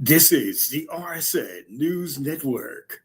This is the RSN News Network.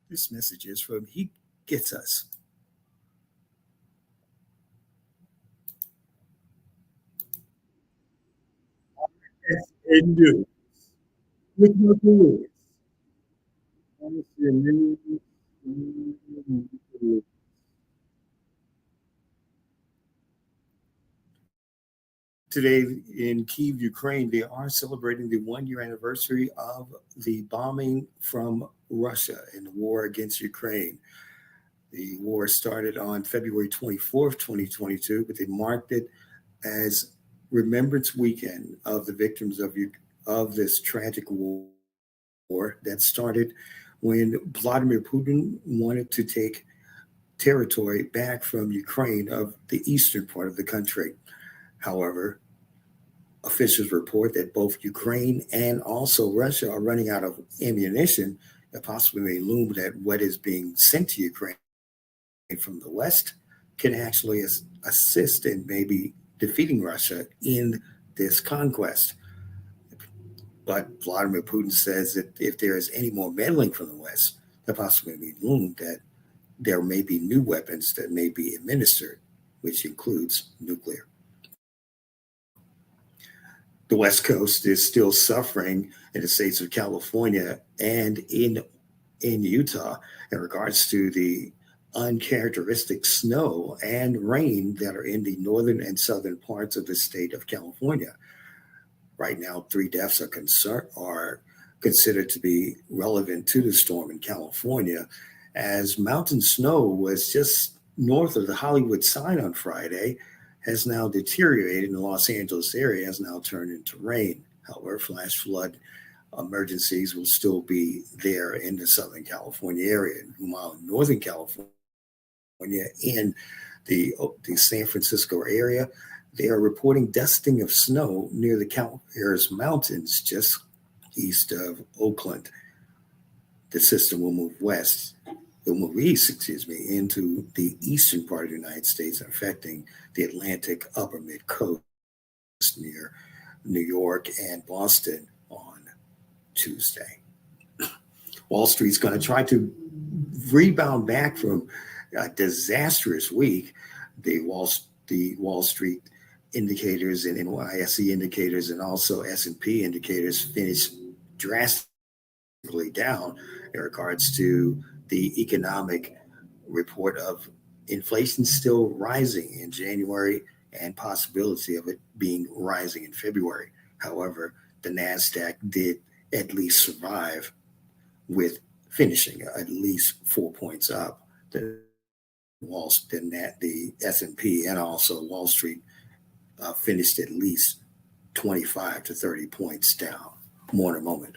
This message is from He Gets Us. And do with no rules. Today in Kyiv, Ukraine, they are celebrating the 1 year anniversary of the bombing from Russia in the war against Ukraine. The war started on February 24th, 2022, but they marked it as Remembrance Weekend of the victims of this tragic war that started when Vladimir Putin wanted to take territory back from Ukraine of the eastern part of the country. However, officials report that both Ukraine and also Russia are running out of ammunition that possibly may loom that what is being sent to Ukraine from the West can actually assist in maybe defeating Russia in this conquest. But Vladimir Putin says that if there is any more meddling from the West, the possibility loomed that there may be new weapons that may be administered, which includes nuclear. The West Coast is still suffering in the states of California and in Utah in regards to the uncharacteristic snow and rain that are in the northern and southern parts of the state of California. Right now, 3 deaths are considered to be relevant to the storm in California, as mountain snow was just north of the Hollywood sign on Friday, has now deteriorated in the Los Angeles area, has now turned into rain. However, flash flood emergencies will still be there in the Southern California area. While in Northern California, in the San Francisco area, they are reporting dusting of snow near the California Mountains, just east of Oakland. The system will move west. It'll move east, into the eastern part of the United States, affecting the Atlantic upper mid coast near New York and Boston on Tuesday. Wall Street's going to try to rebound back from a disastrous week. The Wall Street indicators and NYSE indicators and also S&P indicators finished drastically down in regards to the economic report of inflation still rising in January and possibility of it being rising in February. However, the NASDAQ did at least survive with finishing at least 4 points up. The S&P and also Wall Street finished at least 25 to 30 points down. More in a moment.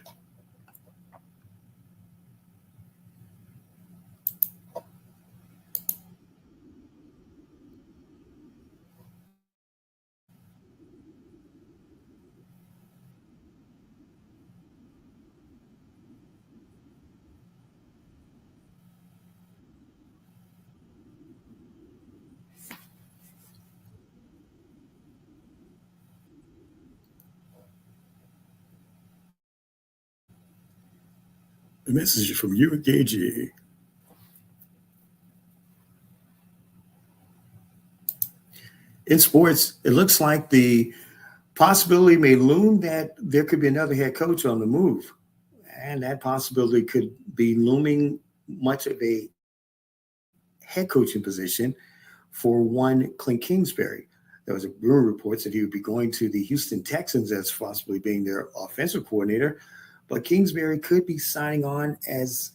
A message from UKG. In sports, it looks like the possibility may loom that there could be another head coach on the move. And that possibility could be looming much of a head coaching position for one Clint Kingsbury. There was a rumor reports that he would be going to the Houston Texans as possibly being their offensive coordinator, but Kingsbury could be signing on as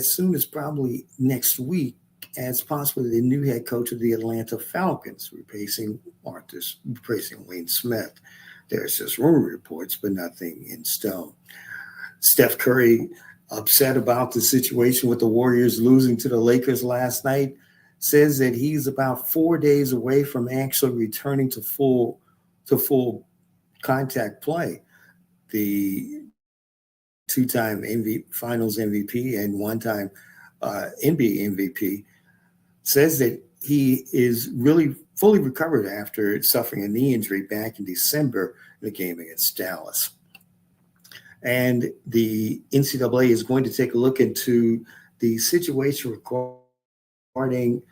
soon as probably next week as possibly the new head coach of the Atlanta Falcons, replacing Wayne Smith. There's just rumor reports, but nothing in stone. Steph Curry, upset about the situation with the Warriors losing to the Lakers last night, says that he's about 4 days away from actually returning to full contact play. The two-time Finals MVP and one-time NBA MVP says that he is really fully recovered after suffering a knee injury back in December in the game against Dallas. And the NCAA is going to take a look into the situation regarding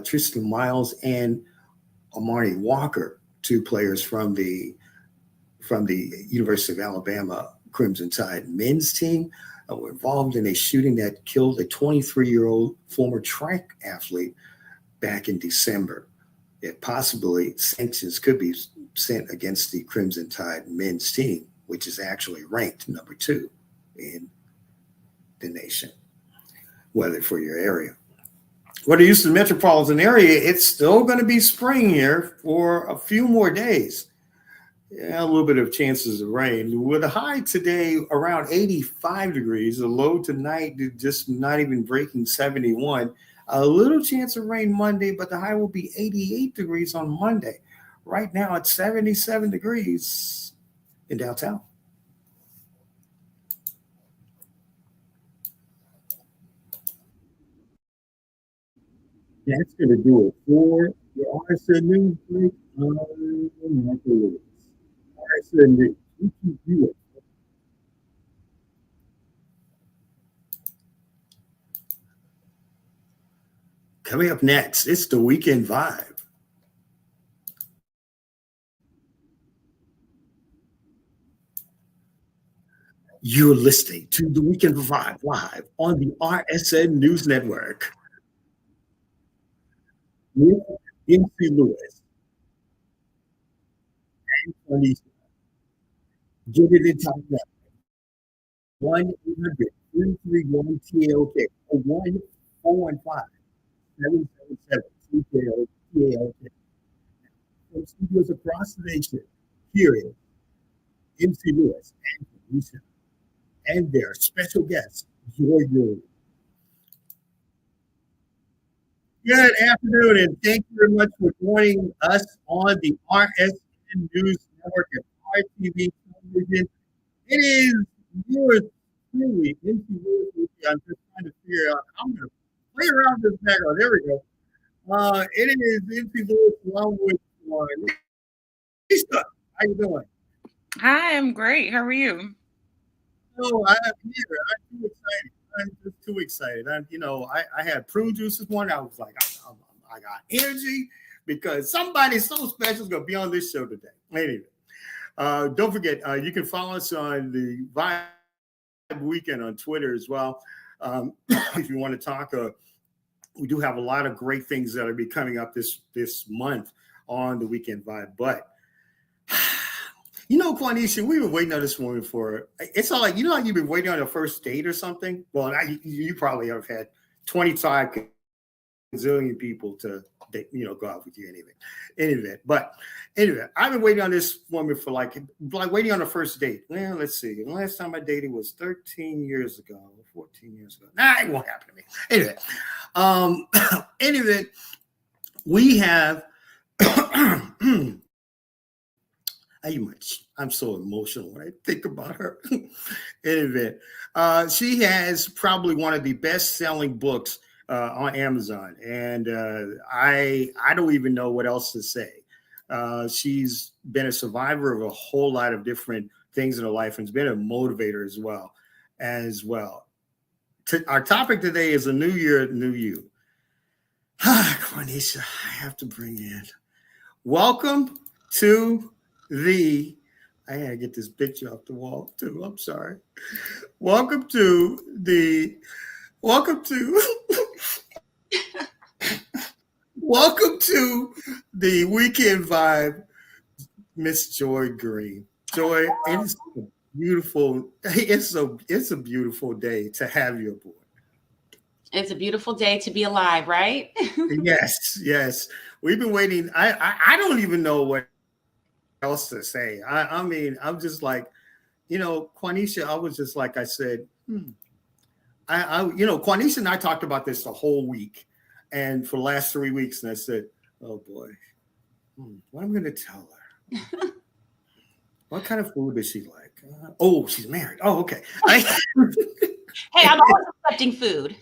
Tristan Miles and Amari Walker, two players from the University of Alabama Crimson Tide men's team, were involved in a shooting that killed a 23-year-old former track athlete back in December. Yet possibly sanctions could be sent against the Crimson Tide men's team, which is actually ranked number 2 in the nation, whether for your area. For the Houston metropolitan area, it's still going to be spring here for a few more days. Yeah, a little bit of chances of rain. With a high today around 85 degrees, the low tonight just not even breaking 71. A little chance of rain Monday, but the high will be 88 degrees on Monday. Right now it's 77 degrees in downtown. That's going to do it for the RSN News Break on Michael Lewis. RSN News. You can do it. Coming up next, it's the Weekend Vibe. You're listening to the Weekend Vibe live on the RSN News Network with MC Lewis and Tony. Get it in time now. 1-800-331-TLK or 1-415-777-TLK. From studios across the nation, here is MC Lewis and Lisa and their special guest, Joy Green. Good afternoon, and thank you very much for joining us on the RSN News Network and RTV television. It is yours truly, MC Lewis. I'm just trying to figure out. I'm going to play around this background. There we go. It is MC Lewis along with Lisa. How you doing? Hi, I'm great. How are you? Oh, I'm here. I'm too excited. I'm just too excited. I had prune juice this morning. I was like, I got energy because somebody so special is going to be on this show today. Anyway, don't forget, you can follow us on the Vibe Weekend on Twitter as well. If you want to talk, we do have a lot of great things that will be coming up this month on the Weekend Vibe. But Quanshia, we've been waiting on this woman for. It's all like how you've been waiting on a first date or something. Well, you probably have had 25 gazillion people to go out with you anyway. But anyway, I've been waiting on this woman for like waiting on a first date. Well, let's see. The last time I dated was 13 years ago, 14 years ago. Nah, it won't happen to me. Anyway, we have. I'm so emotional when I think about her. Anyway, she has probably one of the best-selling books on Amazon, and I don't even know what else to say. She's been a survivor of a whole lot of different things in her life, and has been a motivator as well. Our topic today is a new year, new you. Quanshia, I have to bring in Welcome to the. I gotta get this picture off the wall too. I'm sorry. Welcome to the. Welcome to. Welcome to the weekend vibe, Miss Joy Green. Joy, it is a beautiful. It's a beautiful day to have you aboard. It's a beautiful day to be alive, right? Yes, yes. We've been waiting. I don't even know what else to say. I mean, I'm just like, Quanisha, I was just like I said, Quanisha and I talked about this the whole week and for the last 3 weeks, and I said, oh boy, what am I going to tell her? What kind of food does she like? Oh, she's married. Oh, okay. Hey, I'm always accepting food.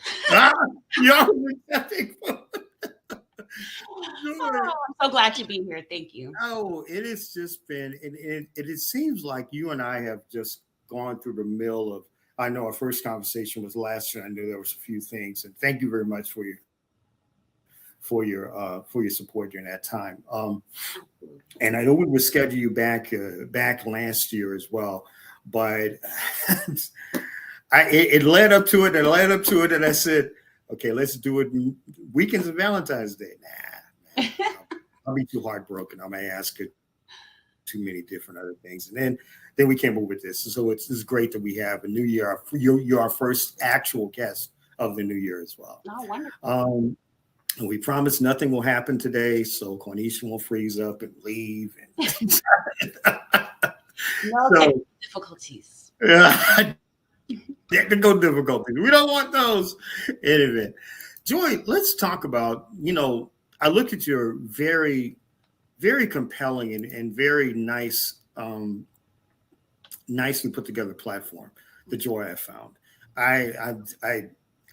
You're always accepting food. Oh, I'm so glad to be here. Thank you. Oh, it has just been, it seems like you and I have just gone through the mill of, I know our first conversation was last year. I knew there was a few things, and thank you very much for your support during that time. And I know we would schedule you back last year as well, but it led up to it and led up to it, and I said, okay, let's do it weekends of Valentine's Day. Nah, I'll be too heartbroken. I may ask her too many different other things, and then we came up with this. So it's great that we have a new year. You're our first actual guest of the new year as well. Oh, wonderful. And we promise nothing will happen today, so Quanisha won't freeze up and leave. No difficulties. Technical difficulties. We don't want those. Anyway, Joy, let's talk about, I looked at your very, very compelling and very nice, nicely put together platform, the Joy I found. I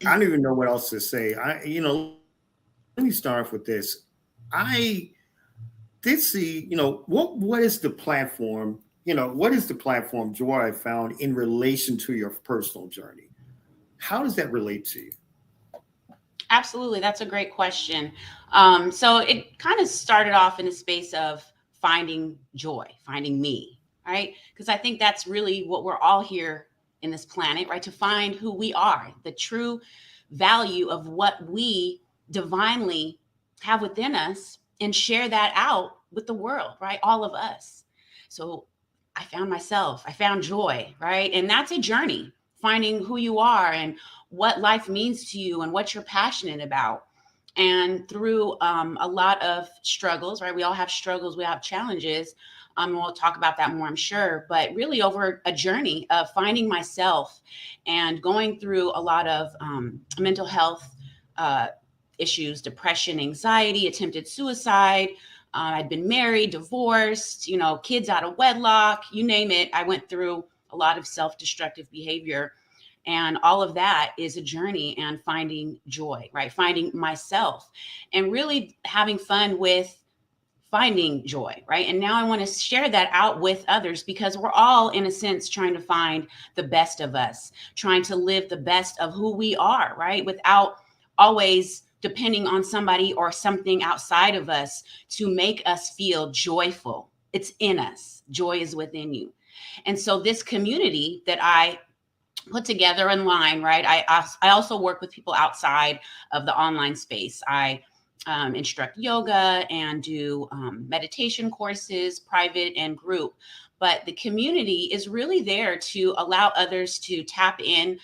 don't even know what else to say. Let me start off with this. I did see, what is the platform? What is the platform Joy I found in relation to your personal journey? How does that relate to you? Absolutely. That's a great question. So it kind of started off in a space of finding joy, finding me, right? Because I think that's really what we're all here in this planet, right? To find who we are, the true value of what we divinely have within us, and share that out with the world, right? All of us. So I found myself, I found joy, right? And that's a journey, finding who you are and what life means to you and what you're passionate about. And through a lot of struggles, right? We all have struggles, we have challenges. We'll talk about that more, I'm sure, but really over a journey of finding myself and going through a lot of mental health issues, depression, anxiety, attempted suicide. I'd been married, divorced, kids out of wedlock, you name it. I went through a lot of self-destructive behavior. And all of that is a journey and finding joy, right? Finding myself and really having fun with finding joy, right? And now I want to share that out with others because we're all, in a sense, trying to find the best of us, trying to live the best of who we are, right? Without always depending on somebody or something outside of us to make us feel joyful. It's in us. Joy is within you. And so this community that I put together online, right? I also work with people outside of the online space. I instruct yoga and do meditation courses, private and group. But the community is really there to allow others to tap in,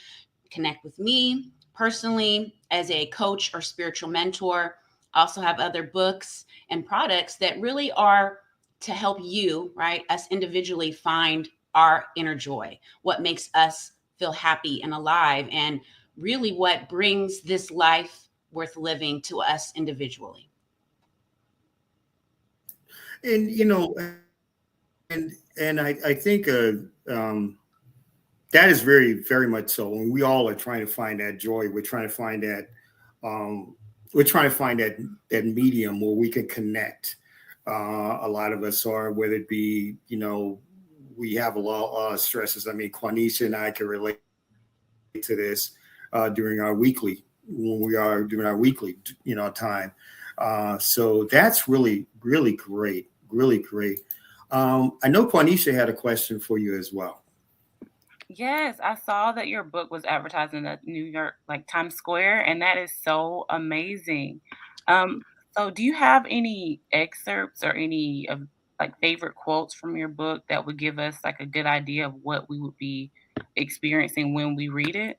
connect with me personally as a coach or spiritual mentor. I also have other books and products that really are to help you, right? Us individually find our inner joy, what makes us feel happy and alive, and really what brings this life worth living to us individually. And I think that is very, very much so. And we all are trying to find that joy. We're trying to find that. We're trying to find that medium where we can connect. A lot of us are, whether it be, we have a lot of stresses. I mean, Quanisha and I can relate to this during our weekly, when we are doing our weekly, time. So that's really, really great. Really great. I know Quanisha had a question for you as well. Yes, I saw that your book was advertised in the New York, like Times Square, and that is so amazing. Um, so do you have any excerpts or any of like favorite quotes from your book that would give us like a good idea of what we would be experiencing when we read it?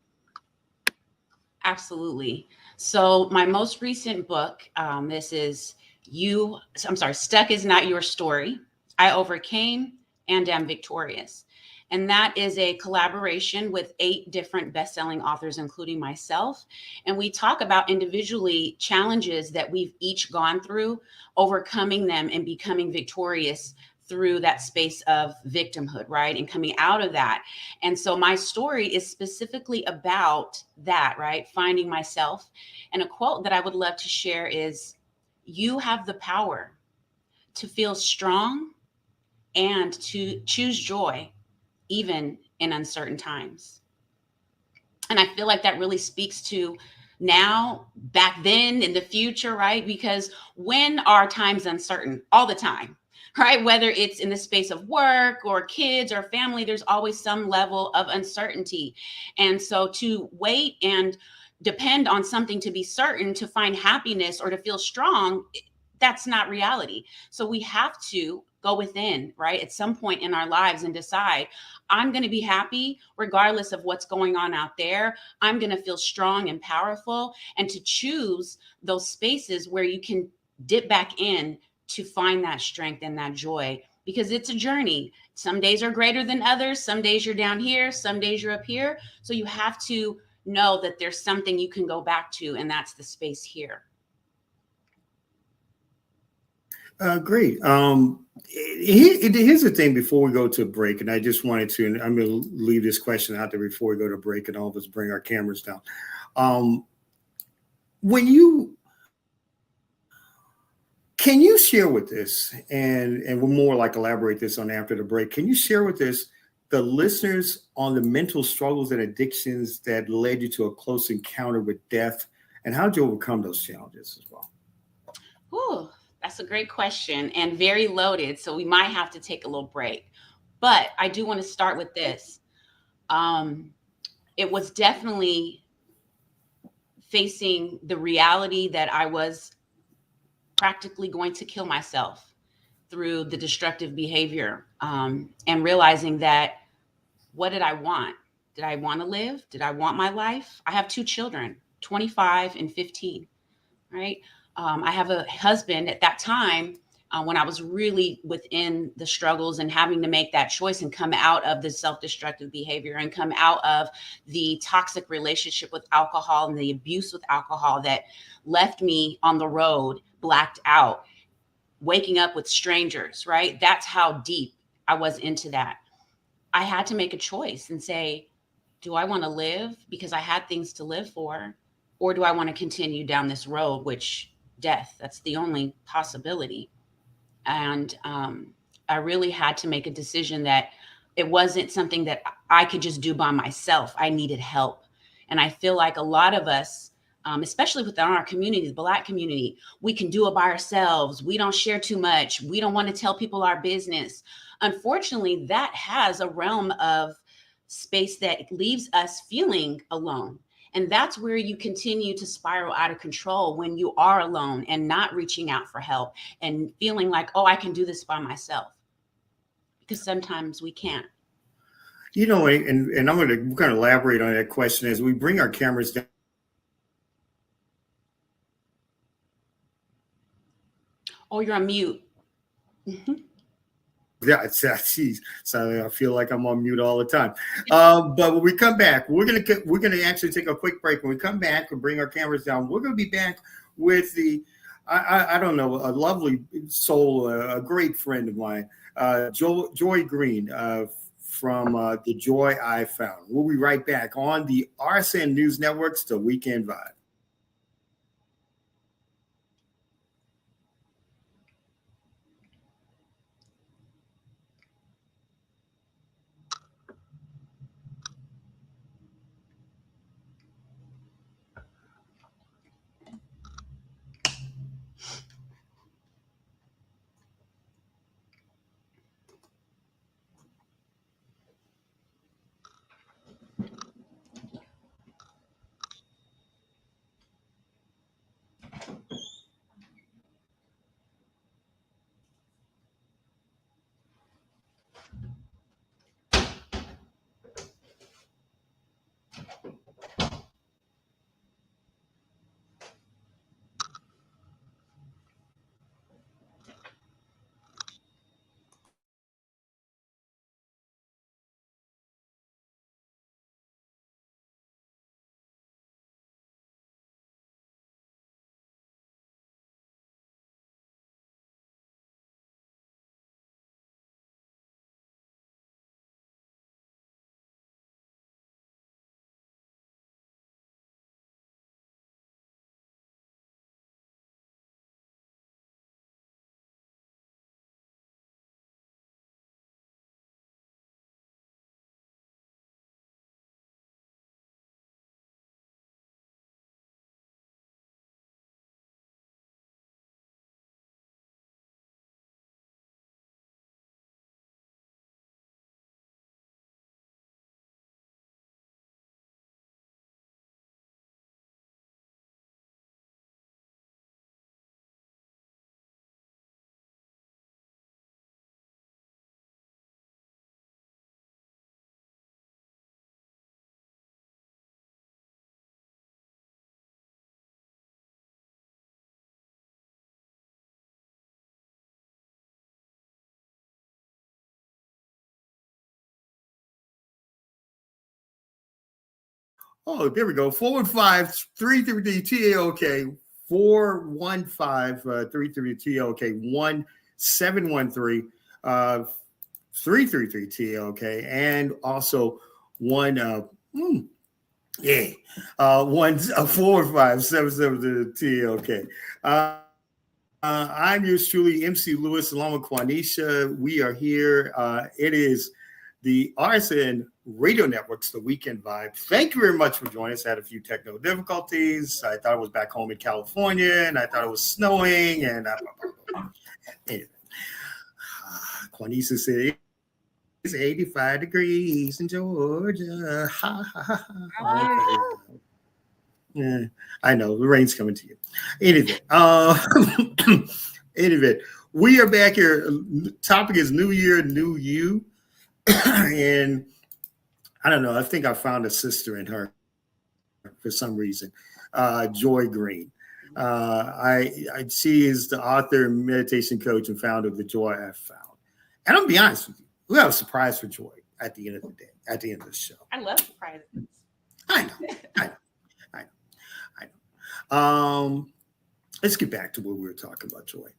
Absolutely. So my most recent book, this is I'm sorry, Stuck is Not Your Story. I Overcame and Am Victorious. And that is a collaboration with 8 different best-selling authors, including myself. And we talk about individually challenges that we've each gone through, overcoming them and becoming victorious through that space of victimhood, right? And coming out of that. And so my story is specifically about that, right? Finding myself. And a quote that I would love to share is, "You have the power to feel strong and to choose joy, even in uncertain times." And I feel like that really speaks to now, back then, in the future, right? Because when are times uncertain? All the time, right? Whether it's in the space of work or kids or family, there's always some level of uncertainty. And so to wait and depend on something to be certain to find happiness or to feel strong, that's not reality. So we have to go within, right, at some point in our lives and decide, I'm going to be happy regardless of what's going on out there. I'm going to feel strong and powerful, and to choose those spaces where you can dip back in to find that strength and that joy, because it's a journey. Some days are greater than others. Some days you're down here, some days you're up here. So you have to know that there's something you can go back to, and that's the space here. Great. Here's the thing before we go to a break, and I just wanted to, and I'm going to leave this question out there before we go to break, and all of us bring our cameras down. Um, when you Can you share with us, and we'll more like elaborate this on after the break? Can you share with us the listeners on the mental struggles and addictions that led you to a close encounter with death, and how did you overcome those challenges as well? Ooh, that's a great question and very loaded. So we might have to take a little break. But I do want to start with this. Um, it was definitely facing the reality that I was practically going to kill myself through the destructive behavior, and realizing that, what did I want? Did I want to live? Did I want my life? I have 2 children, 25 and 15, right? I have a husband at that time, when I was really within the struggles and having to make that choice and come out of the self destructive behavior and come out of the toxic relationship with alcohol and the abuse with alcohol that left me on the road, blacked out, waking up with strangers, right? That's how deep I was into that. I had to make a choice and say, do I want to live because I had things to live for? Or do I want to continue down this road, which death, that's the only possibility. And I really had to make a decision that it wasn't something that I could just do by myself. I needed help. And I feel like a lot of us, especially within our community, the Black community, we can do it by ourselves. We don't share too much. We don't want to tell people our business. Unfortunately, that has a realm of space that leaves us feeling alone. And that's where you continue to spiral out of control, when you are alone and not reaching out for help and feeling like, oh, I can do this by myself. Because sometimes we can't. And we're going to elaborate on that question as we bring our cameras down. Oh, you're on mute. Yeah, geez, so I feel like I'm on mute all the time. But when we come back, we're gonna actually take a quick break. When we come back, we'll bring our cameras down. We're gonna be back with I don't know, a lovely soul, a great friend of mine, Joy Green, from The Joy I Found. We'll be right back on the RSN News Network's The Weekend Vibe. Oh, there we go. 415-333-TAOK, 415-333-TAOK, 1713-333-TAOK, and also one, yeah, 415-772-TAOK. I'm yours truly, MC Lewis, along with Quanisha. We are here. It is the RSN Radio Network's The Weekend Vibe. Thank you very much for joining us. I had a few technical difficulties. I thought I was back home in California, and I thought it was snowing. And anyway, Quanisha said it's 85 degrees in Georgia. Okay. Yeah, I know the rain's coming to you. Anyway, anyway, we are back here. Topic is New Year, New You, and I don't know. I think I found a sister in her for some reason. Joy Green. She is the author, meditation coach, and founder of The Joy I Found. And I'll be honest with you, we have a surprise for Joy at the end of the day, at the end of the show. I love surprises. I know. Let's get back to what we were talking about, Joy.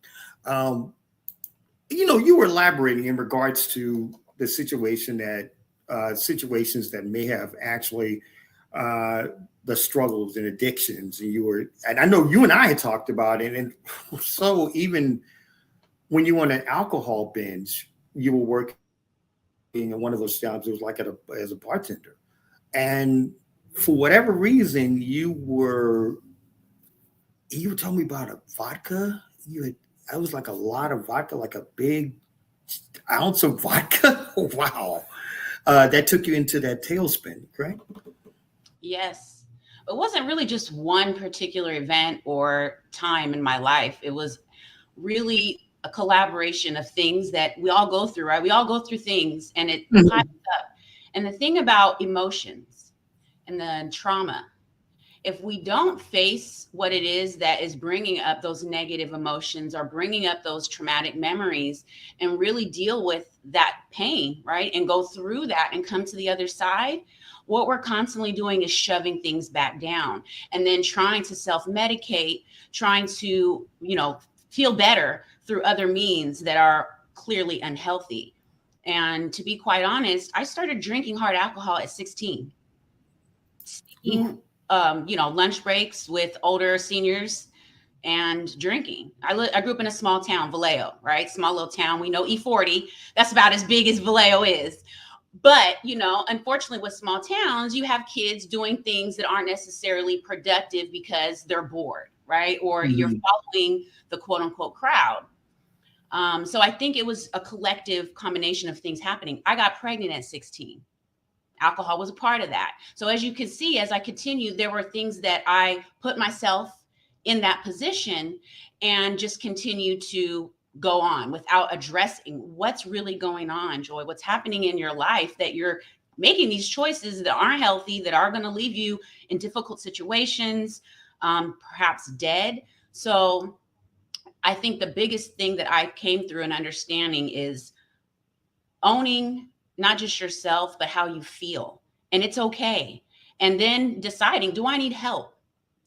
You were elaborating in regards to the situation that situations that may have actually the struggles and addictions, and I know you and I had talked about it, and so even when you were on an alcohol binge, you were working in one of those jobs. It was like as a bartender, and for whatever reason, you were telling me about a vodka. I was like a lot of vodka, like a big ounce of vodka. Wow. That took you into that tailspin, right? Yes. It wasn't really just one particular event or time in my life. It was really a collaboration of things that we all go through, right? We all go through things, and it piles up. And the thing about emotions and the trauma, if we don't face what it is that is bringing up those negative emotions or bringing up those traumatic memories and really deal with that pain, right, and go through that and come to the other side, what we're constantly doing is shoving things back down and then trying to self-medicate, trying to, feel better through other means that are clearly unhealthy. And to be quite honest, I started drinking hard alcohol at 16. Lunch breaks with older seniors and drinking. I grew up in a small town, Vallejo, right? Small little town. We know E40. That's about as big as Vallejo is. But, unfortunately with small towns, you have kids doing things that aren't necessarily productive because they're bored, right? Or you're following the quote unquote crowd. So I think it was a collective combination of things happening. I got pregnant at 16. Alcohol was a part of that. So as you can see, as I continued, there were things that I put myself in that position and just continued to go on without addressing what's really going on, Joy, what's happening in your life, that you're making these choices that aren't healthy, that are going to leave you in difficult situations, perhaps dead. So I think the biggest thing that I came through and understanding is owning not just yourself, but how you feel. And it's okay. And then deciding, do I need help?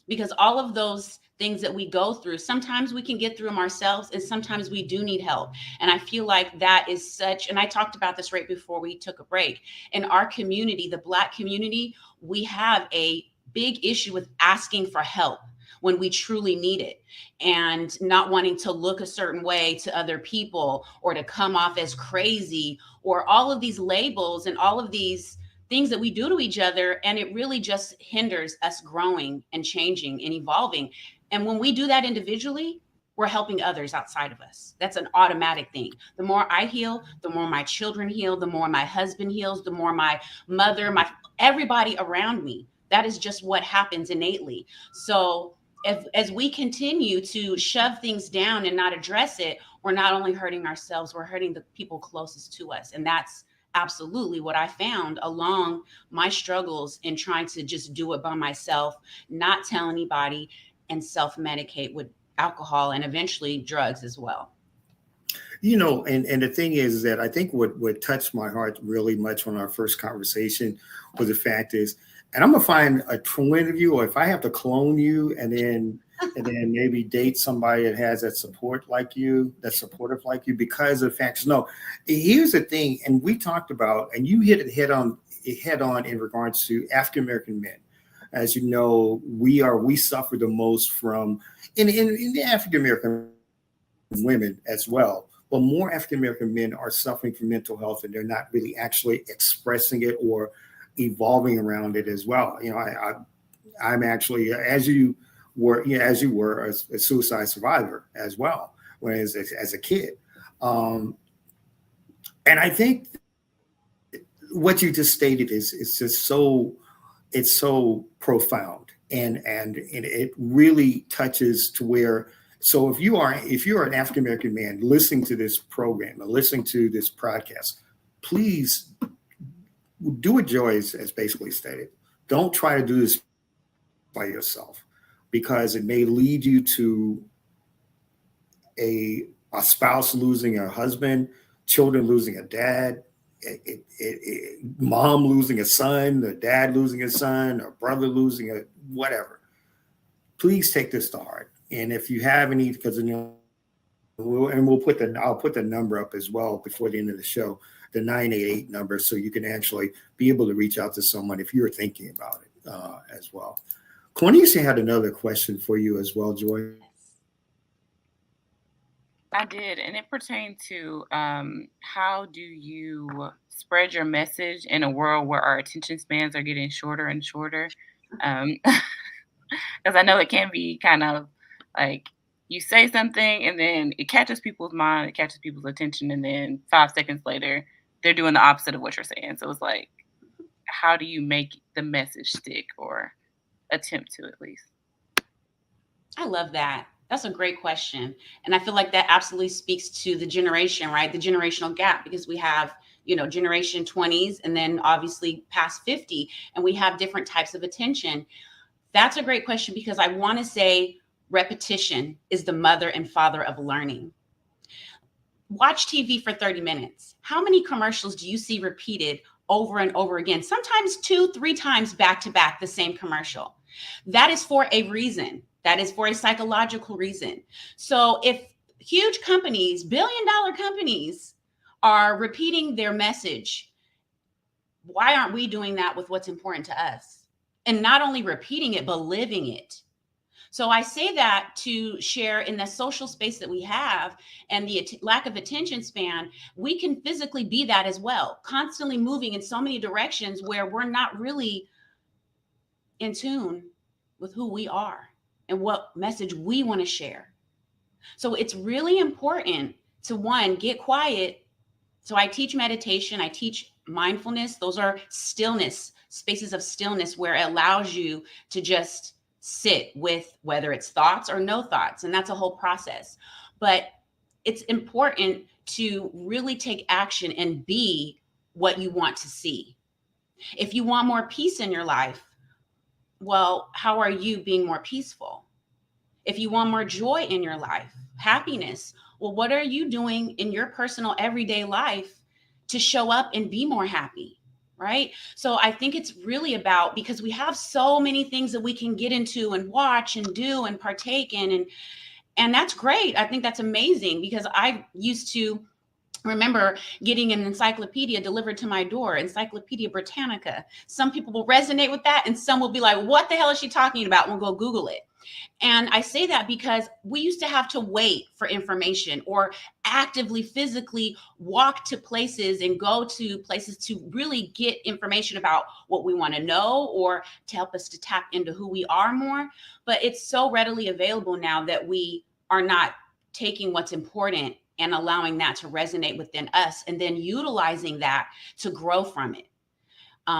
Because all of those things that we go through, sometimes we can get through them ourselves, and sometimes we do need help. And I feel like that is such, and I talked about this right before we took a break. In our community, the Black community, we have a big issue with asking for help when we truly need it, and not wanting to look a certain way to other people or to come off as crazy, or all of these labels and all of these things that we do to each other. And it really just hinders us growing and changing and evolving. And when we do that individually, we're helping others outside of us. That's an automatic thing. The more I heal, the more my children heal, the more my husband heals, the more my mother, everybody around me. That is just what happens innately. So as we continue to shove things down and not address it, we're not only hurting ourselves, we're hurting the people closest to us. And that's absolutely what I found along my struggles in trying to just do it by myself, not tell anybody, and self-medicate with alcohol and eventually drugs as well. And the thing is that I think what touched my heart really much on our first conversation was the fact is and I'm gonna find a twin of you, or if I have to clone you, and then maybe date somebody that has that support like you, that's supportive like you, because of facts. No, here's the thing, and we talked about, and you hit it head on in regards to African American men. As you know, we suffer the most from in the African American women as well. But more African American men are suffering from mental health, and they're not really actually expressing it or evolving around it as well. You know, I'm actually, as you were a suicide survivor as well when as a kid, and I think what you just stated is just so, it's so profound, and it really touches to where, so if you're an African American man listening to this program or listening to this podcast, please do what Joy has basically stated. Don't try to do this by yourself, because it may lead you to a spouse losing a husband, children losing a dad, mom losing a son, a dad losing a son, a brother losing a whatever. Please take this to heart. And if you have any, because I'll put the number up as well before the end of the show, the 988 number, so you can actually be able to reach out to someone if you're thinking about it as well. Quanshia had another question for you as well, Joy. I did, and it pertained to how do you spread your message in a world where our attention spans are getting shorter and shorter? Because I know it can be kind of like you say something and then it catches people's mind, it catches people's attention, and then 5 seconds later, they're doing the opposite of what you're saying. So it's like, how do you make the message stick, or attempt to at least? I love that. That's a great question. And I feel like that absolutely speaks to the generation, right? The generational gap, because we have, generation 20s and then obviously past 50, and we have different types of attention. That's a great question, because I want to say repetition is the mother and father of learning. Watch TV for 30 minutes. How many commercials do you see repeated over and over again? Sometimes 2-3 times back to back, the same commercial. That is for a reason. That is for a psychological reason. So if huge companies, billion-dollar companies, are repeating their message, why aren't we doing that with what's important to us? And not only repeating it, but living it. So I say that to share in the social space that we have and the lack of attention span, we can physically be that as well, constantly moving in so many directions where we're not really in tune with who we are and what message we want to share. So it's really important to, one, get quiet. So I teach meditation, I teach mindfulness. Those are stillness, spaces of stillness where it allows you to just sit with whether it's thoughts or no thoughts. And that's a whole process. But it's important to really take action and be what you want to see. If you want more peace in your life, well, how are you being more peaceful? If you want more joy in your life, happiness, well, what are you doing in your personal everyday life to show up and be more happy? Right? So I think it's really about, because we have so many things that we can get into and watch and do and partake in, and that's great. I think that's amazing, because I used to remember getting an encyclopedia delivered to my door, Encyclopedia Britannica. Some people will resonate with that, and some will be like, what the hell is she talking about? We'll go Google it. And I say that because we used to have to wait for information or actively, physically walk to places and go to places to really get information about what we want to know or to help us to tap into who we are more. But it's so readily available now that we are not taking what's important and allowing that to resonate within us and then utilizing that to grow from it.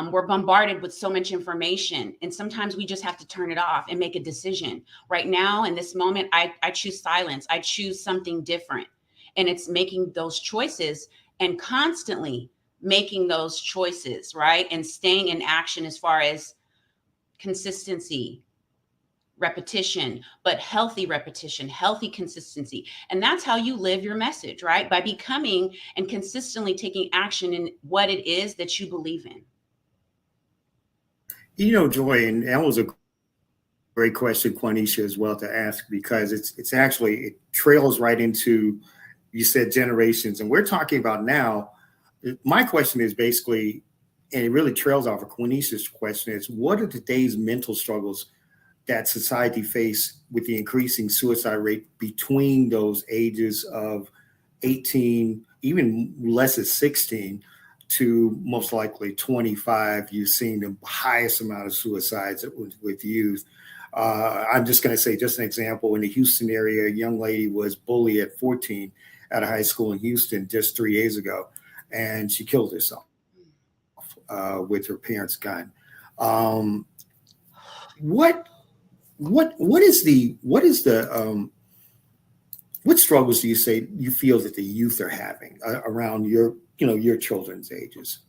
We're bombarded with so much information, and sometimes we just have to turn it off and make a decision. Right now, in this moment, I choose silence. I choose something different. And it's making those choices and constantly making those choices, right? And staying in action as far as consistency, repetition, but healthy repetition, healthy consistency. And that's how you live your message, right? By becoming and consistently taking action in what it is that you believe in. Joy, and that was a great question, Quanisha, as well to ask, because it's actually, it trails right into, you said generations, and we're talking about now. My question is basically, and it really trails off of Quanisha's question, is what are today's mental struggles that society face with the increasing suicide rate between those ages of 18, even less as 16, to most likely 25? You've seen the highest amount of suicides with youth. I'm just going to say, just an example, in the Houston area, a young lady was bullied at 14 at a high school in Houston just 3 days ago, and she killed herself with her parents' gun. Um, what what struggles do you say you feel that the youth are having around your children's ages?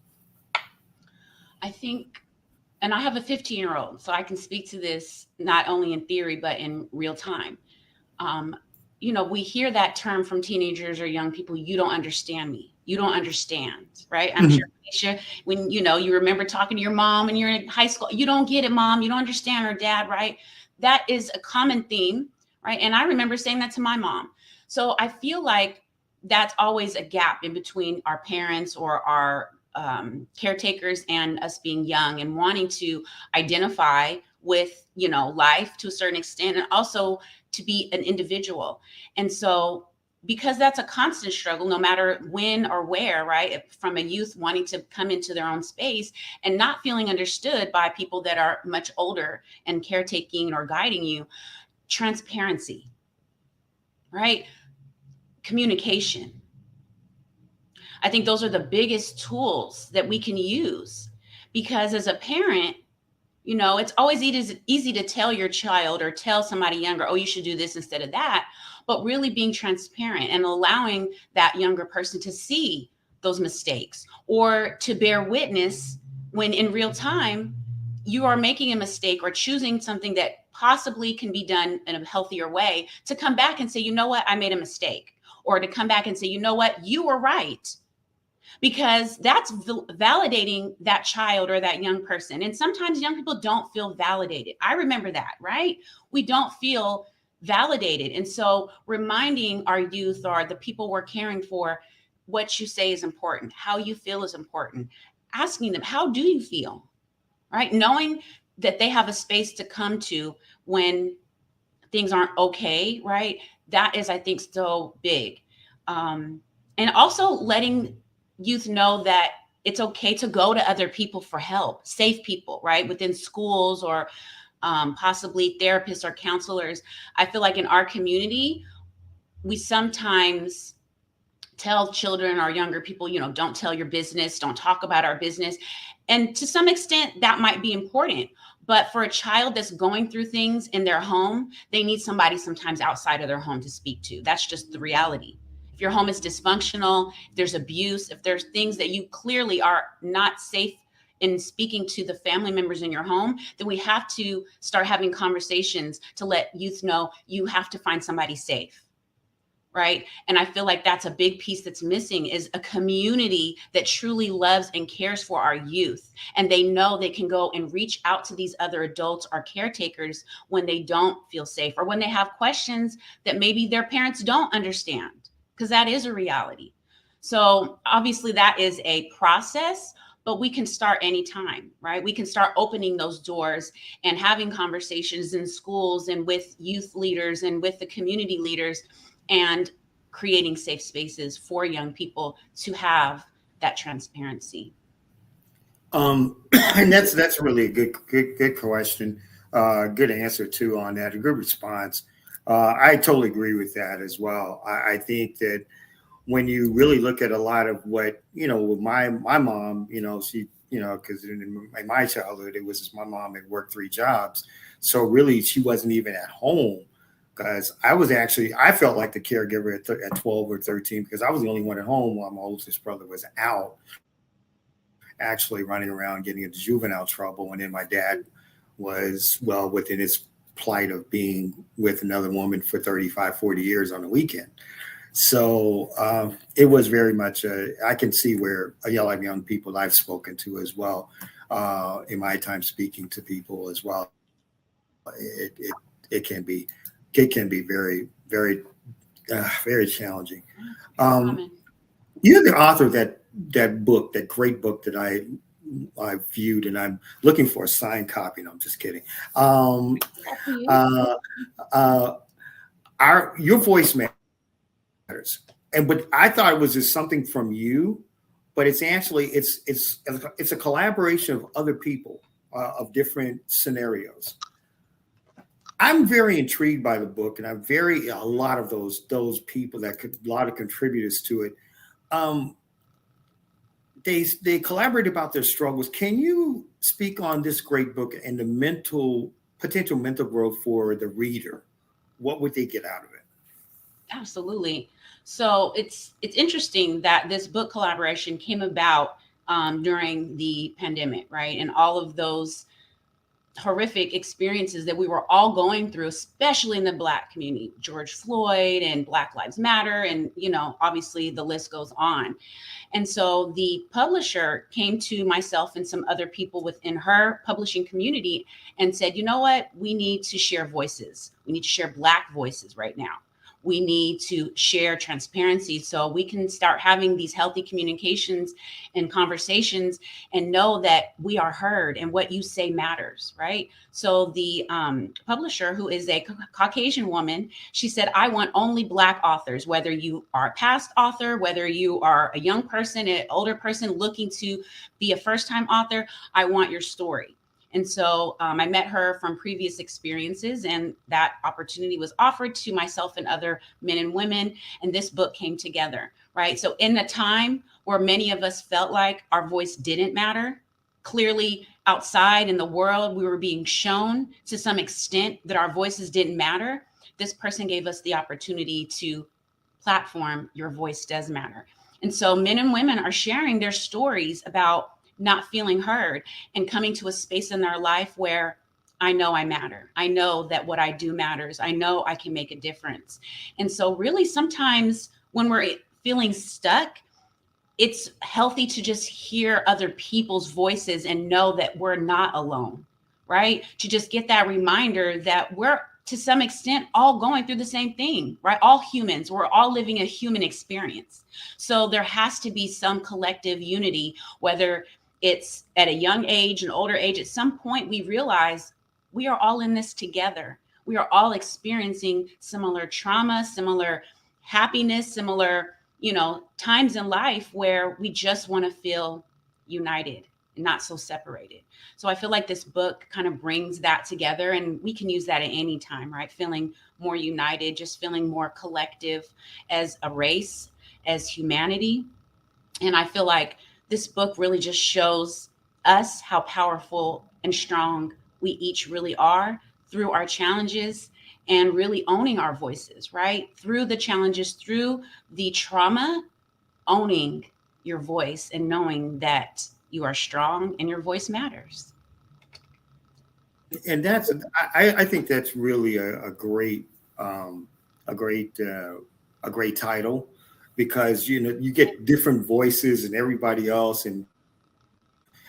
I think, and I have a 15-year-old, so I can speak to this not only in theory, but in real time. Um, we hear that term from teenagers or young people, you don't understand me. You don't understand, right? I'm sure, Mhm. Keisha, when, you remember talking to your mom and you're in high school, you don't get it, mom. You don't understand, or dad, right? That is a common theme, right? And I remember saying that to my mom. So I feel like that's always a gap in between our parents or our caretakers and us being young and wanting to identify with, life to a certain extent, and also to be an individual. And so, because that's a constant struggle, no matter when or where, right? From a youth wanting to come into their own space and not feeling understood by people that are much older and caretaking or guiding you. Transparency, right? Communication. I think those are the biggest tools that we can use, because as a parent, it's always easy to tell your child or tell somebody younger, oh, you should do this instead of that. But really being transparent and allowing that younger person to see those mistakes or to bear witness when in real time you are making a mistake or choosing something that possibly can be done in a healthier way, to come back and say, you know what, I made a mistake. Or to come back and say, you know what, you were right, because that's validating that child or that young person. And sometimes young people don't feel validated. I remember that, right? We don't feel validated. And so reminding our youth or the people we're caring for, what you say is important, how you feel is important, asking them, how do you feel, right? Knowing that they have a space to come to when things aren't okay, right? That is, I think, so big. And also letting youth know that it's okay to go to other people for help, safe people, right? Within schools or possibly therapists or counselors. I feel like in our community, we sometimes tell children or younger people, don't tell your business, don't talk about our business. And to some extent, that might be important. But for a child that's going through things in their home, they need somebody sometimes outside of their home to speak to. That's just the reality. If your home is dysfunctional, if there's abuse, if there's things that you clearly are not safe in speaking to the family members in your home, then we have to start having conversations to let youth know you have to find somebody safe. Right. And I feel like that's a big piece that's missing, is a community that truly loves and cares for our youth. And they know they can go and reach out to these other adults or caretakers when they don't feel safe or when they have questions that maybe their parents don't understand, because that is a reality. So obviously that is a process, but we can start anytime, right? We can start opening those doors and having conversations in schools and with youth leaders and with the community leaders, and creating safe spaces for young people to have that transparency. And that's really a good question. Good answer too on that. A good response. I totally agree with that as well. I think that when you really look at a lot of what with my mom, she because in my childhood it was just my mom had worked 3 jobs, so really she wasn't even at home, because I felt like the caregiver at 12 or 13, because I was the only one at home while my oldest brother was out actually running around getting into juvenile trouble. And then my dad was well within his plight of being with another woman for 35, 40 years on the weekend. So it was very much I can see where a lot of young people I've spoken to as well in my time speaking to people as well. It can be very challenging. Um, Common. you're the author of that book, that great book that I viewed, and I'm looking for a signed copy. No, I'm just kidding. Um, That's for you. uh, uh, your voice matters, and but I thought it was just something from you, but it's actually it's a collaboration of other people of different scenarios. I'm very intrigued by the book, and I'm very a lot of those people that could a lot of contributors to it. Um, they collaborate about their struggles. Can you speak on this great book and the potential mental growth for the reader? What would they get out of it? Absolutely. So it's interesting that this book collaboration came about during the pandemic, right? And all of those horrific experiences that we were all going through, especially in the Black community, George Floyd and Black Lives Matter, and obviously the list goes on. And so the publisher came to myself and some other people within her publishing community and said, you know what? We need to share voices. We need to share Black voices right now. We need to share transparency so we can start having these healthy communications and conversations and know that we are heard and what you say matters, right? So the publisher, who is a Caucasian woman, she said, I want only Black authors, whether you are a past author, whether you are a young person, an older person looking to be a first-time author, I want your story. And so I met her from previous experiences, and that opportunity was offered to myself and other men and women. And this book came together, right? So in the time where many of us felt like our voice didn't matter, clearly outside in the world, we were being shown to some extent that our voices didn't matter. This person gave us the opportunity to platform your voice does matter. And so men and women are sharing their stories about not feeling heard and coming to a space in their life where I know I matter. I know that what I do matters. I know I can make a difference. And so really sometimes when we're feeling stuck, it's healthy to just hear other people's voices and know that we're not alone, right? To just get that reminder that we're to some extent all going through the same thing, right? All humans, we're all living a human experience. So there has to be some collective unity, whether it's at a young age, an older age. At some point, we realize we are all in this together. We are all experiencing similar trauma, similar happiness, similar, times in life where we just want to feel united and not so separated. So I feel like this book kind of brings that together, and we can use that at any time, right? Feeling more united, just feeling more collective as a race, as humanity. And I feel like this book really just shows us how powerful and strong we each really are through our challenges and really owning our voices, right? Through the challenges, through the trauma, owning your voice and knowing that you are strong and your voice matters. And I think that's really a great um, a great a great title, because you get different voices and everybody else, and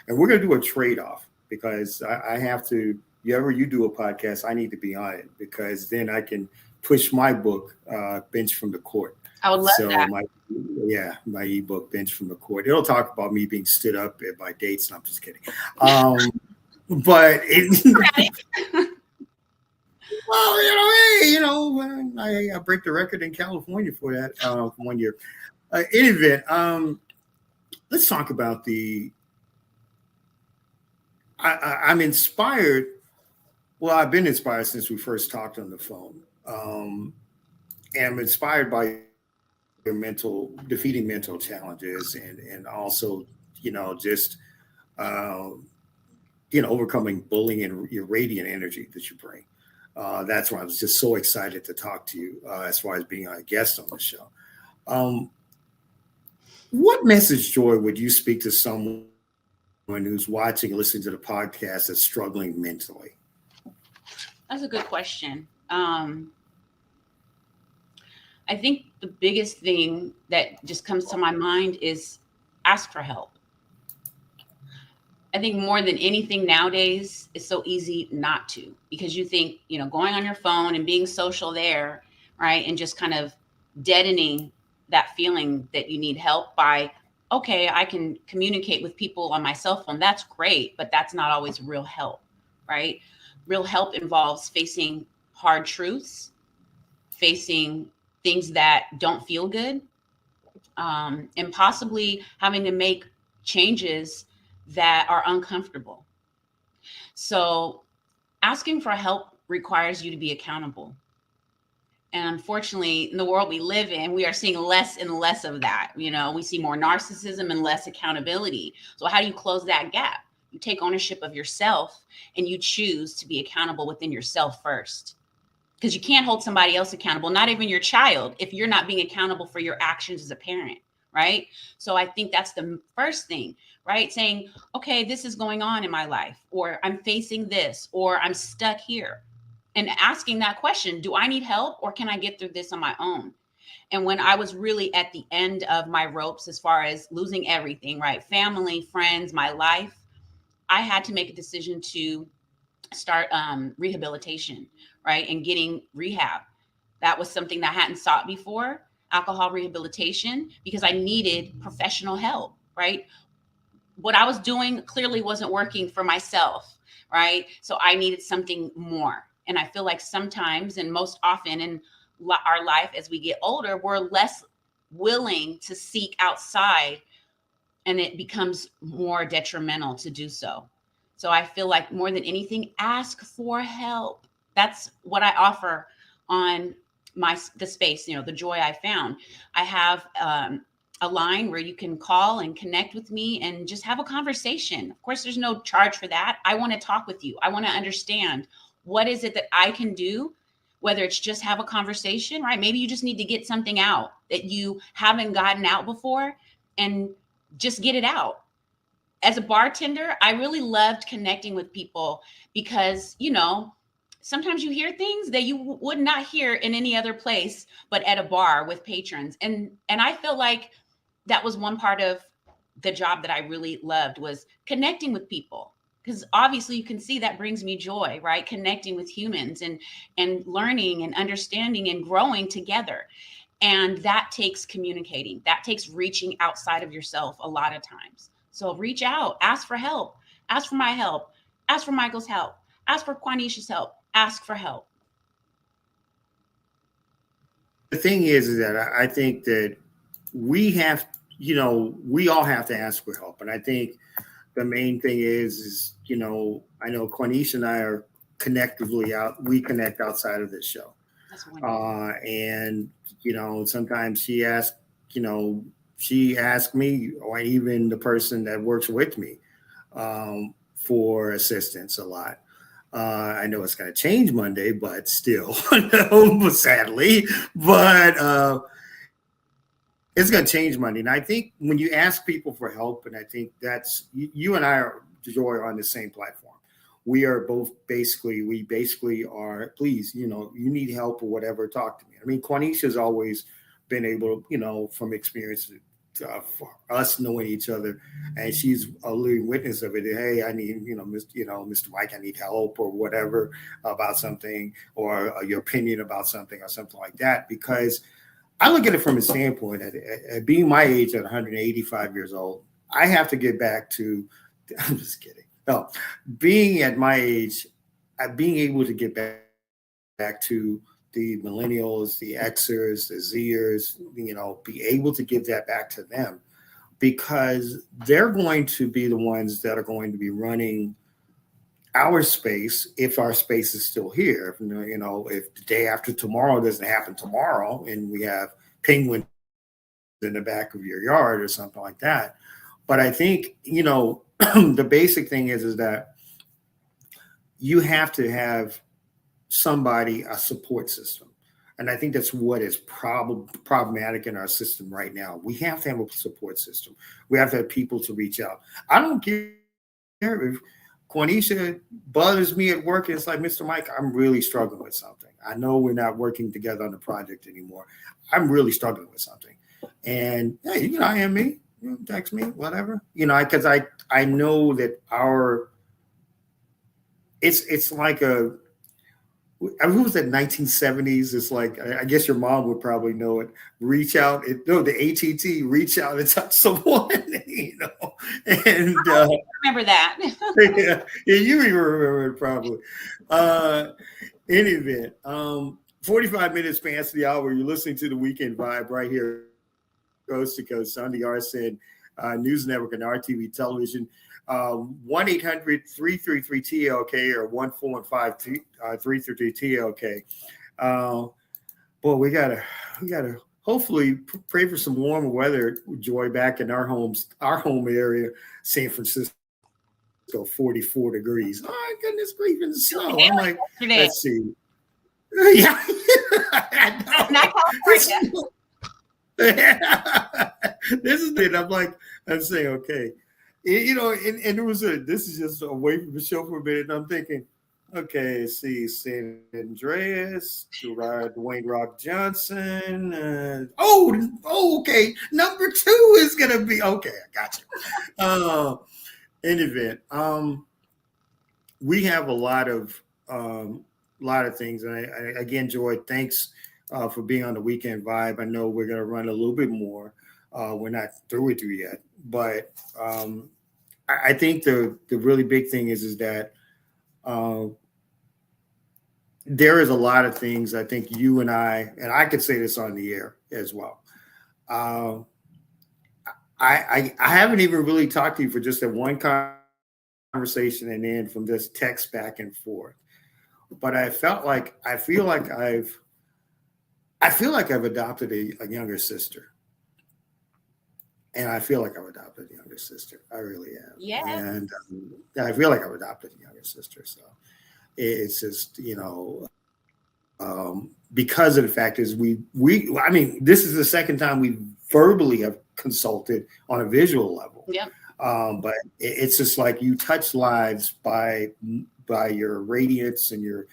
we're going to do a trade-off, because I have to. Whenever you do a podcast, I need to be on it, because then I can push my book, Bench from the Court. I would love So that. my ebook, Bench from the Court. It'll talk about me being stood up at my dates. No, I'm just kidding. But well, hey, I break the record in California for that 1 year. In event, let's talk about I'm inspired. Well, I've been inspired since we first talked on the phone, and I'm inspired by your defeating mental challenges, and also, just uh, overcoming bullying and your radiant energy that you bring. That's why I was just so excited to talk to you as far as being a guest on the show. Um, what message, Joy, would you speak to someone who's watching and listening to the podcast that's struggling mentally? That's a good question. I think the biggest thing that just comes to my mind is ask for help. I think more than anything nowadays, it's so easy not to, because you think, going on your phone and being social there, right? And just kind of deadening that feeling that you need help by, okay, I can communicate with people on my cell phone. That's great, but that's not always real help, right? Real help involves facing hard truths, facing things that don't feel good, and possibly having to make changes that are uncomfortable. So, asking for help requires you to be accountable. And unfortunately, in the world we live in, we are seeing less and less of that. We see more narcissism and less accountability. So, how do you close that gap? You take ownership of yourself and you choose to be accountable within yourself first, because you can't hold somebody else accountable, not even your child, if you're not being accountable for your actions as a parent, right? So I think that's the first thing, right? Saying, okay, this is going on in my life, or I'm facing this, or I'm stuck here. And asking that question, do I need help, or can I get through this on my own? And when I was really at the end of my ropes, as far as losing everything, right? Family, friends, my life, I had to make a decision to start rehabilitation, right? And getting rehab. That was something that I hadn't sought before, alcohol rehabilitation, because I needed professional help, right? What I was doing clearly wasn't working for myself, right? So I needed something more. And I feel like sometimes, and most often in our life as we get older, we're less willing to seek outside, and it becomes more detrimental to do so. So I feel like more than anything, ask for help. That's what I offer on the space, the joy I found. I have a line where you can call and connect with me and just have a conversation. Of course, there's no charge for that. I want to talk with you. I want to understand, what is it that I can do, whether it's just have a conversation, right? Maybe you just need to get something out that you haven't gotten out before, and just get it out. As a bartender, I really loved connecting with people because, sometimes you hear things that you would not hear in any other place but at a bar with patrons. And I feel like that was one part of the job that I really loved, was connecting with people. Because obviously you can see that brings me joy, right? Connecting with humans and learning and understanding and growing together. And that takes communicating. That takes reaching outside of yourself a lot of times. So reach out, ask for help, ask for my help, ask for Michael's help, ask for Quanisha's help, ask for help. The thing is that I think that we have, we all have to ask for help. And I think the main thing is, I know Quanisha and I are we connect outside of this show. That's wonderful. And, sometimes she asks me, or even the person that works with me, for assistance a lot. I know it's going to change Monday, but still, no, sadly, but it's going to change Monday. And I think when you ask people for help, and I think that's, you and I are, Joy, on the same platform. We are both we basically are, please, you need help or whatever, talk to me. I mean, Quanisha's always been able, from experience, for us knowing each other, and she's a living witness of it. Hey, I need, Mr. Mike, I need help or whatever about something, or your opinion about something or something like that. Because I look at it from a standpoint at being my age at 185 years old, I have to get back to, I'm just kidding. No, being at my age, being able to get back to the millennials, the Xers, the Zers, be able to give that back to them, because they're going to be the ones that are going to be running our space if our space is still here. If the day after tomorrow doesn't happen tomorrow and we have penguins in the back of your yard or something like that. But I think, the basic thing is that you have to have somebody, a support system. And I think that's what is problematic in our system right now. We have to have a support system. We have to have people to reach out. I don't care if Quanisha bothers me at work. It's like, Mr. Mike, I'm really struggling with something. I know we're not working together on the project anymore. I'm really struggling with something. And hey, I am me. text me, whatever. Because I know that it's like who was that 1970s? It's like, I guess your mom would probably know it. Reach out, the ATT, reach out and touch someone, and I remember that. yeah, you even remember it probably. In event, 45 minutes past the hour, you're listening to the Weekend Vibe right here, coast to coast, on the RSN News Network and RTV Television. 1-800-333-TLK or 1-415-333-TLK. Boy, we gotta hopefully pray for some warmer weather, Joy, back in our home area, San Francisco, 44 degrees. Oh, goodness grief, in the snow. I'm like, let's see. Yeah. Not California. This is it. I'm saying, okay. And there was this is just away from the show for a minute. I'm thinking, okay, see, San Andreas, Dwayne Rock Johnson. Okay. Number 2 is going to be, okay, I got you. In event, we have a lot of things. And I again, Joy, thanks for being on the Weekend Vibe. I know we're going to run a little bit more. We're not through with you yet, but I think the really big thing is that there is a lot of things. I think you and I could say this on the air as well. I haven't even really talked to you for just that one conversation and then from this text back and forth. But I feel like I've adopted a younger sister. And I feel like I've adopted a younger sister. I really am. Yeah. And I feel like I've adopted a younger sister. So it's just, because of the fact is I mean, this is the second time we verbally have consulted on a visual level. Yep. But it's just like you touch lives by your radiance and your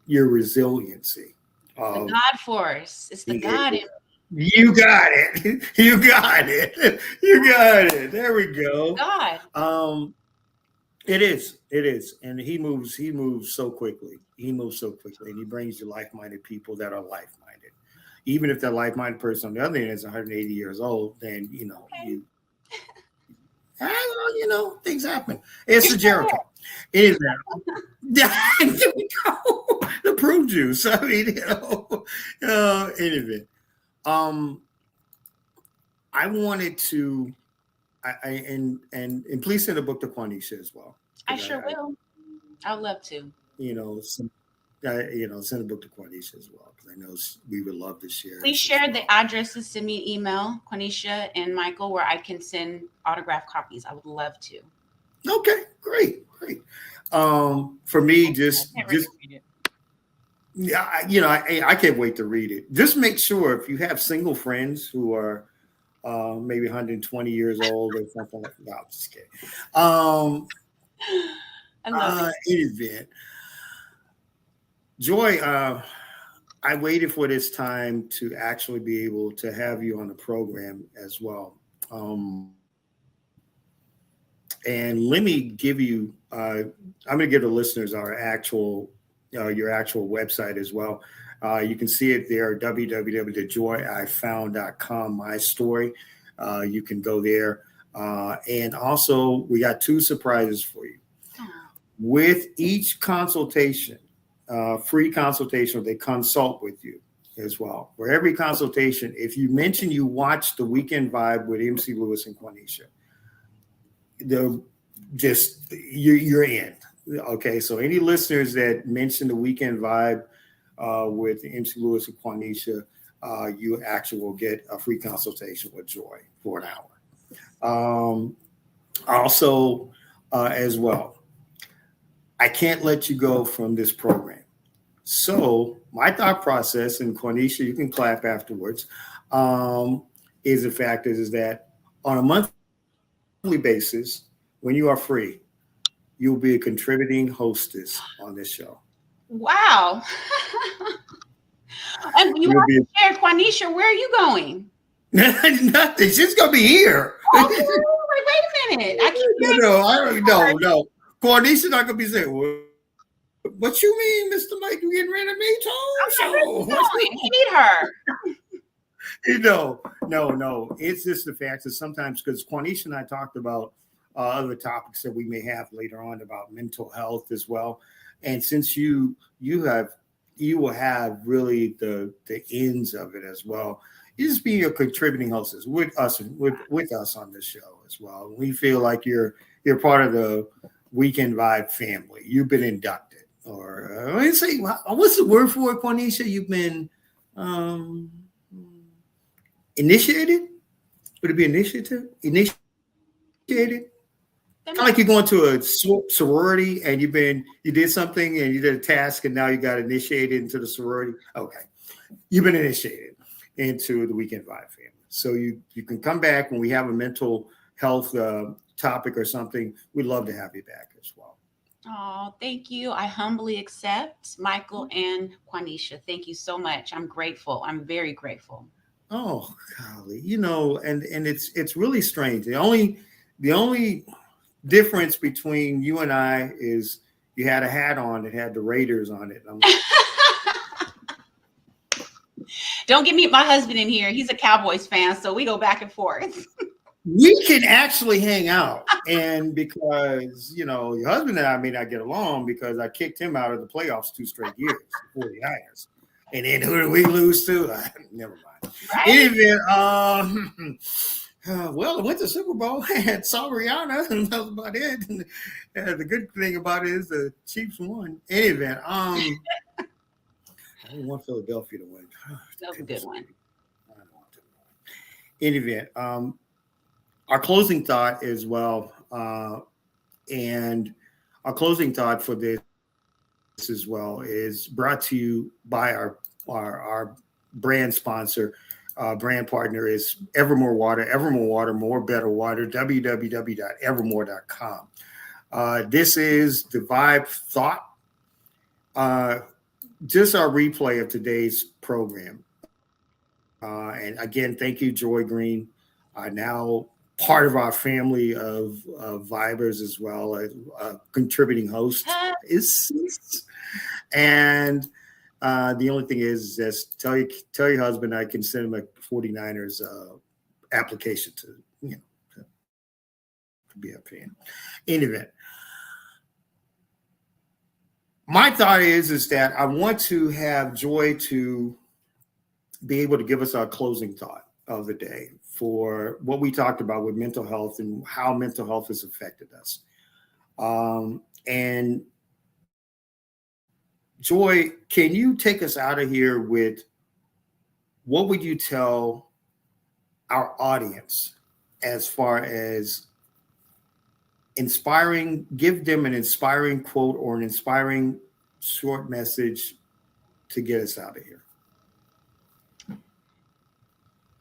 resiliency. The God force. It's the God in You got it. You got it. There we go. God. It is. And he moves so quickly. And he brings you like-minded people that are like-minded. Even if that like-minded person on the other end is 180 years old, then things happen. It's a Jericho. It is that. There we go. The prune juice. I mean, anyway. I wanted to, and please send a book to Quanshia as well. I sure will. I'd love to. Send a book to Quanshia as well because I know we would love to share. Please share the addresses. Send me an email, Quanshia and Michael, where I can send autographed copies. I would love to. Okay, great. For me, just. Yeah, I can't wait to read it. Just make sure if you have single friends who are maybe 120 years old or something like that. No, I'm just kidding. I love it. In event, Joy, I waited for this time to actually be able to have you on the program as well. And let me give you, I'm going to give the listeners your actual website as well. You can see it there, www.joyifound.com, my story. You can go there. And also, we got 2 surprises for you. With each consultation, free consultation, they consult with you as well. For every consultation, if you mention you watched the Weekend Vibe with MC Lewis and Quanshia, you're in. Okay, so any listeners that mention the Weekend Vibe with MC Lewis and Quanshia, you actually will get a free consultation with Joy for an hour. Also, as well, I can't let you go from this program. So my thought process, and Quanshia, you can clap afterwards, is the fact is that on a monthly basis, when you are free, you'll be a contributing hostess on this show. Wow. And you have to share, Quanshia, where are you going? Nothing. She's gonna be here. Oh, wait a minute. I keep hearing I don't know. No. Quanishia not gonna be saying, what you mean, Mr. Mike? You getting rid of me, Tom? I need her. No. It's just the fact that sometimes, because Quanishia and I talked about other topics that we may have later on about mental health as well, and since you will have really the ends of it as well. You just be a contributing hostess with us on this show as well. We feel like you're part of the Weekend Vibe family. You've been inducted, or let's say, what's the word for it, Quanishia? You've been initiated. Would it be initiative? Initiated. Kind of like you're going to a sorority and you did something and you did a task and now you got initiated into the sorority. Okay, you've been initiated into the Weekend Vibe family. So you can come back when we have a mental health topic or something. We'd love to have you back as well. Oh, thank you. I humbly accept, Michael and Quanishia. Thank you so much. I'm grateful. I'm very grateful. Oh, golly, and it's really strange. The only difference between you and I is you had a hat on that had the Raiders on it. Don't get me my husband in here. He's a Cowboys fan, so we go back and forth. We can actually hang out, and because your husband and I may not get along because I kicked him out of the playoffs 2 straight years, the 49ers. And then who did we lose to? Never mind. Right? Anyway, well, I went to Super Bowl and saw Rihanna, and that was about it. And the good thing about it is the Chiefs won. Anyway, I don't want Philadelphia to win. That was a good one. I don't want to win. Anyway, our closing thought as well, and our closing thought for this as well is brought to you by our brand sponsor. Brand partner is Evermore Water. Evermore Water, more better water. www.evermore.com. This is the Vibe Thought. Just our replay of today's program. And again, thank you, Joy Green. Now part of our family of Vibers as well, a contributing host and the only thing is just tell your husband I can send him a 49ers application to be a fan. In event, my thought is that I want to have Joy to be able to give us our closing thought of the day for what we talked about with mental health and how mental health has affected us. And Joy, can you take us out of here with what would you tell our audience as far as inspiring, give them an inspiring quote or an inspiring short message to get us out of here?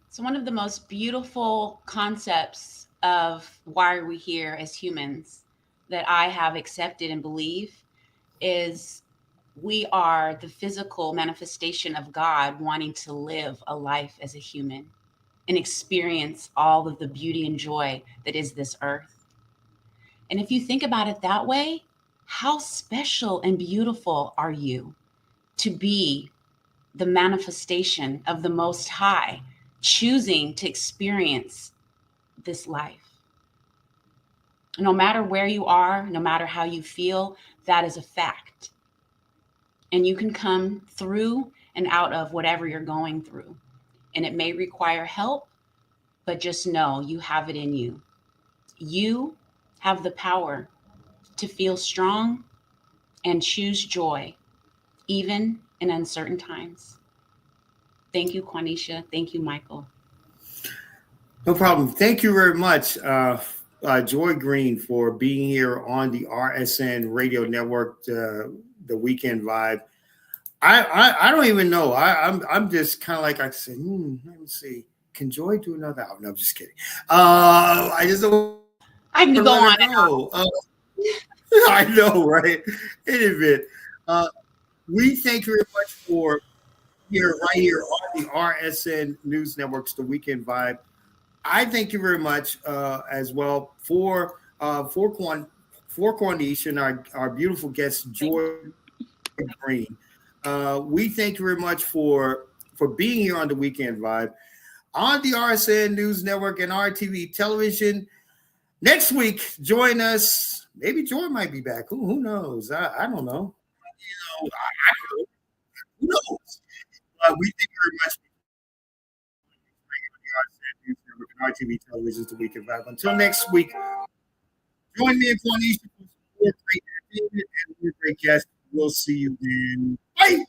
So one of the most beautiful concepts of why are we here as humans that I have accepted and believe is we are the physical manifestation of God wanting to live a life as a human and experience all of the beauty and joy that is this earth. And if you think about it that way, how special and beautiful are you to be the manifestation of the Most High, choosing to experience this life? No matter where you are, no matter how you feel, that is a fact. And you can come through and out of whatever you're going through. And it may require help, but just know you have it in you. You have the power to feel strong and choose joy, even in uncertain times. Thank you, Quanishia. Thank you, Michael. No problem. Thank you very much, Joy Green, for being here on the RSN Radio Network, the Weekend Vibe. I don't even know. I'm just kind of like I said. Let me see. Can Joy do another? Oh, no, I'm just kidding. I just don't. I can go on. I know, right? In a bit. We thank you very much for right here on the RSN News Network's The Weekend Vibe. I thank you very much as well for Quanisha and our beautiful guest Joy Green. We thank you very much for being here on The Weekend Vibe on the RSN News Network and RTV Television. Next week, join us. Maybe Joy might be back. Who knows? I don't know. I don't know. Who knows? We thank you very much for the RSN News Network and RTV Television The Weekend Vibe. Until next week, join me and Quanisha for some more great entertainment and more great guests. We'll see you then. Bye.